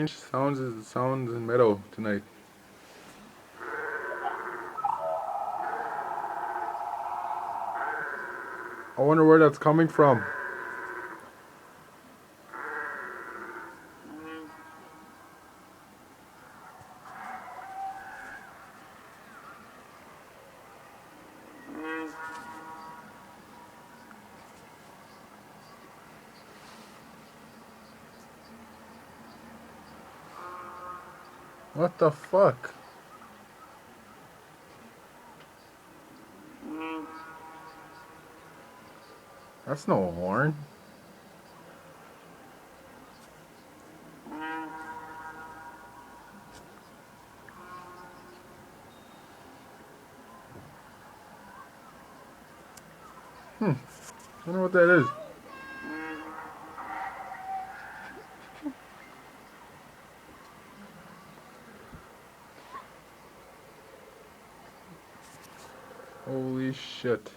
Sounds in meadow tonight. I wonder where that's coming from. What the fuck? That's no horn. I wonder what that is. Holy shit.